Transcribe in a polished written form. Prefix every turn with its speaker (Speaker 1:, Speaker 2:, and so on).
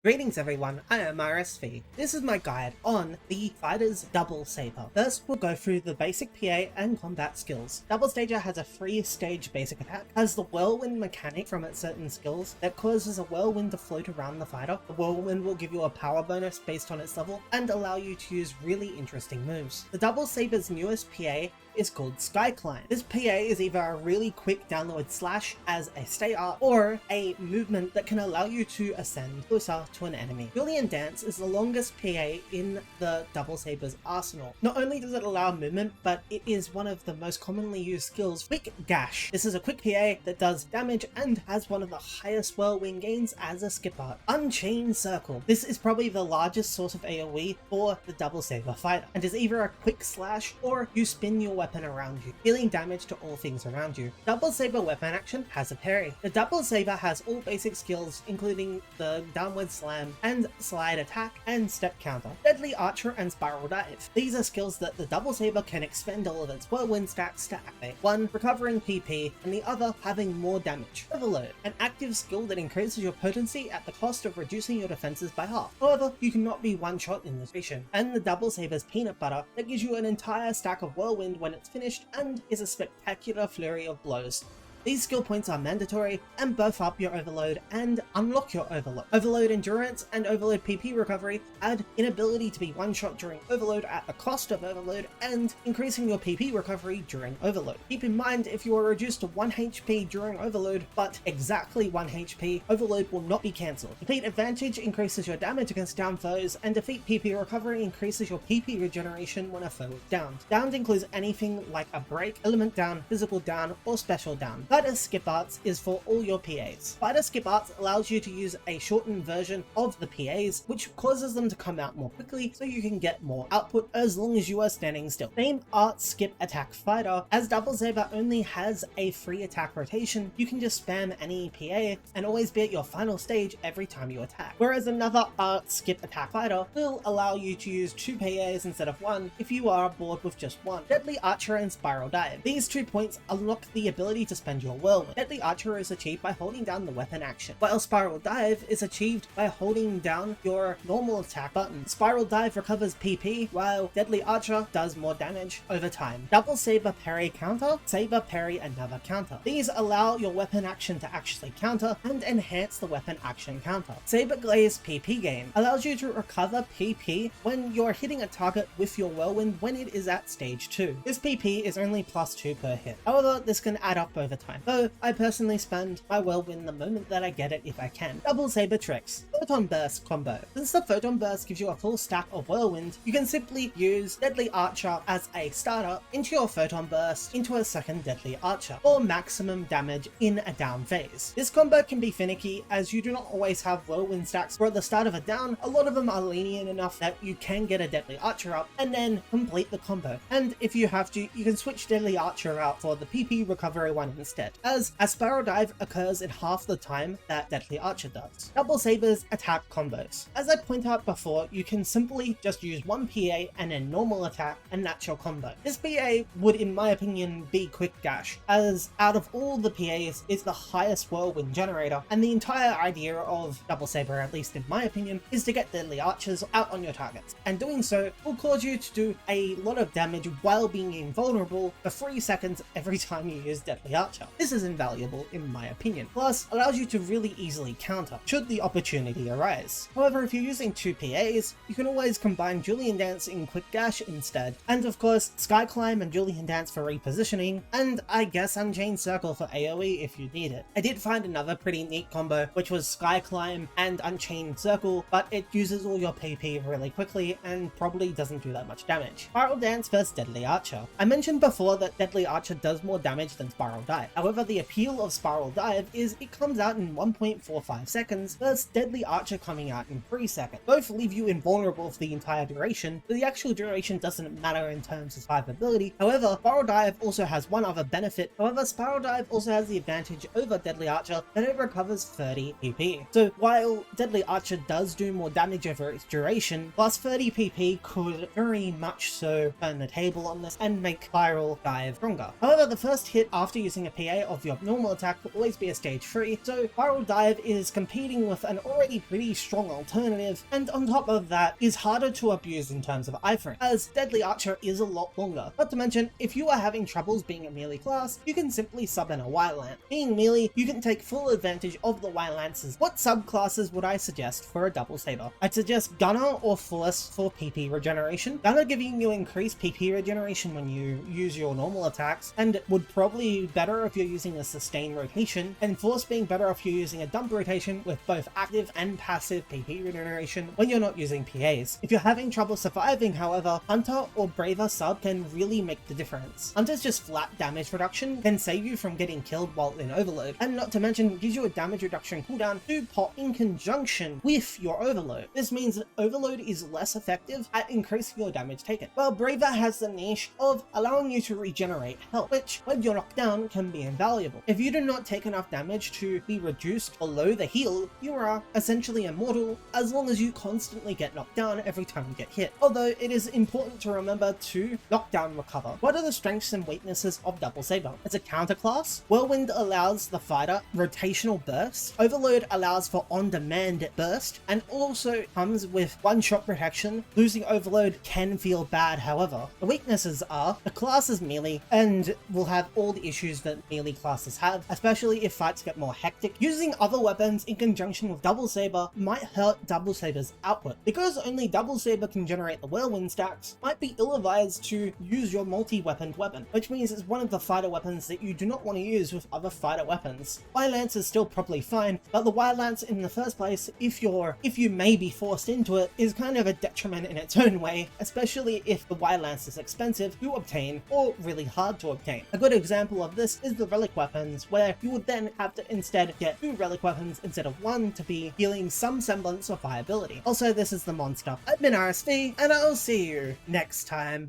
Speaker 1: Greetings everyone, I am RSV. This is my guide on the Fighter's Double Saber. First, we'll go through the basic PA and combat skills. Double Stager has a 3-stage basic attack, has the whirlwind mechanic from its certain skills that causes a whirlwind to float around the fighter. The whirlwind will give you a power bonus based on its level and allow you to use really interesting moves. The Double Saber's newest PA is called Sky Climb. This PA is either a really quick download slash as a stay up or a movement that can allow you to ascend closer to an enemy. Julian Dance is the longest PA in the Double Saber's arsenal. Not only does it allow movement, but it is one of the most commonly used skills, Quick Gash. This is a quick PA that does damage and has one of the highest whirlwind gains as a skip art. Unchained Circle. This is probably the largest source of AoE for the Double Saber fighter and is either a quick slash or you spin your weapon around you, dealing damage to all things around you. Double Saber weapon action has a parry. The Double Saber has all basic skills including the downward slam and slide attack and step counter, deadly archer and spiral dive. These are skills that the Double Saber can expend all of its whirlwind stacks to activate, one recovering PP and the other having more damage. Overload, an active skill that increases your potency at the cost of reducing your defenses by half. However, you cannot be one shot in this mission. And the Double Saber's Peanut Butter that gives you an entire stack of whirlwind when it's finished and is a spectacular flurry of blows. These skill points are mandatory and buff up your overload and unlock your overload. Overload endurance and overload PP recovery add inability to be one shot during overload at the cost of overload and increasing your PP recovery during overload. Keep in mind, if you are reduced to 1 HP during overload but exactly 1 HP, overload will not be cancelled. Defeat advantage increases your damage against down foes, and defeat PP recovery increases your PP regeneration when a foe is downed. Downed includes anything like a break, element down, physical down, or special down. Fighter Skip Arts is for all your PAs. Fighter Skip Arts allows you to use a shortened version of the PAs, which causes them to come out more quickly so you can get more output as long as you are standing still. Same art skip attack fighter, as Double Saber only has a free attack rotation, you can just spam any PA and always be at your final stage every time you attack. Whereas another art skip attack fighter will allow you to use 2 PAs instead of 1 if you are bored with just one. Deadly Archer and Spiral Dive. These 2 points unlock the ability to spend your whirlwind. Deadly Archer is achieved by holding down the weapon action, while Spiral Dive is achieved by holding down your normal attack button. Spiral Dive recovers PP, while Deadly Archer does more damage over time. Double Saber Parry Counter, Saber Parry another counter. These allow your weapon action to actually counter and enhance the weapon action counter. Saber Glaze PP Gain allows you to recover PP when you're hitting a target with your whirlwind when it is at stage 2. This PP is only +2 per hit. However, this can add up over time, though I personally spend my whirlwind the moment that I get it if I can. Double Saber Tricks. Photon Burst combo. Since the Photon Burst gives you a full stack of whirlwind, you can simply use Deadly Archer as a starter into your Photon Burst into a second Deadly Archer for maximum damage in a down phase. This combo can be finicky as you do not always have whirlwind stacks for at the start of a down. A lot of them are lenient enough that you can get a Deadly Archer up and then complete the combo. And if you have to, you can switch Deadly Archer out for the PP recovery one instead, as a Spiral Dive occurs in half the time that Deadly Archer does. Double Saber's attack combos. As I pointed out before, you can simply just use 1 PA and then normal attack and that's your combo. This PA would, in my opinion, be Quick Gash, as out of all the PAs, it's the highest whirlwind generator, and the entire idea of Double Saber, at least in my opinion, is to get Deadly Archers out on your targets, and doing so will cause you to do a lot of damage while being invulnerable for 3 seconds every time you use Deadly Archer. This is invaluable in my opinion, plus allows you to really easily counter should the opportunity arise. However, if you're using 2 PAs, you can always combine Julian Dance in Quick Gash instead, and of course Sky Climb and Julian Dance for repositioning, and I guess Unchained Circle for AoE if you need it. I did find another pretty neat combo, which was Sky Climb and Unchained Circle, but it uses all your PP really quickly and probably doesn't do that much damage. Spiral Dance vs Deadly Archer. I mentioned before that Deadly Archer does more damage than Spiral Dive. However, the appeal of Spiral Dive is it comes out in 1.45 seconds versus Deadly Archer coming out in 3 seconds. Both leave you invulnerable for the entire duration, but the actual duration doesn't matter in terms of survivability. However, Spiral Dive also has one other benefit. However, Spiral Dive also has the advantage over Deadly Archer that it recovers 30 PP. So while Deadly Archer does do more damage over its duration, plus 30 PP could very much so turn the table on this and make Spiral Dive stronger. However, the first hit after using a PA of your normal attack will always be a stage 3, so Spiral Dive is competing with an already a pretty strong alternative, and on top of that, is harder to abuse in terms of iframe, as Deadly Archer is a lot longer. Not to mention, if you are having troubles being a melee class, you can simply sub in a Y-Lance. Being melee, you can take full advantage of the Y-Lances. What subclasses would I suggest for a Double Saber? I'd suggest Gunner or Force for PP regeneration. Gunner giving you increased PP regeneration when you use your normal attacks, and would probably be better if you're using a sustained rotation, and Force being better if you're using a dump rotation with both active and passive PP regeneration when you're not using PAs. If you're having trouble surviving, however, Hunter or Braver sub can really make the difference. Hunter's just flat damage reduction can save you from getting killed while in Overload, and not to mention gives you a damage reduction cooldown to pop in conjunction with your Overload. This means that Overload is less effective at increasing your damage taken, while Braver has the niche of allowing you to regenerate health, which when you're knocked down can be invaluable. If you do not take enough damage to be reduced below the heal, you are essentially immortal as long as you constantly get knocked down every time you get hit. Although it is important to remember to knockdown recover. What are the strengths and weaknesses of Double Saber? As a counter class, Whirlwind allows the fighter rotational burst, Overload allows for on-demand burst, and also comes with one-shot protection. Losing Overload can feel bad, however. The weaknesses are, the class is melee and will have all the issues that melee classes have, especially if fights get more hectic. Using other weapons in conjunction with Double Saber might hurt Double Saber's output. Because only Double Saber can generate the Whirlwind stacks, might be ill-advised to use your multi-weaponed weapon, which means it's one of the fighter weapons that you do not want to use with other fighter weapons. Y-Lance is still probably fine, but the Y-Lance in the first place, if you may be forced into it, is kind of a detriment in its own way, especially if the Y-Lance is expensive to obtain or really hard to obtain. A good example of this is the relic weapons, where you would then have to instead get 2 relic weapons instead of 1 to be healing some semblance of viability. Also, this is the monster. I've been RSV, and I'll see you next time.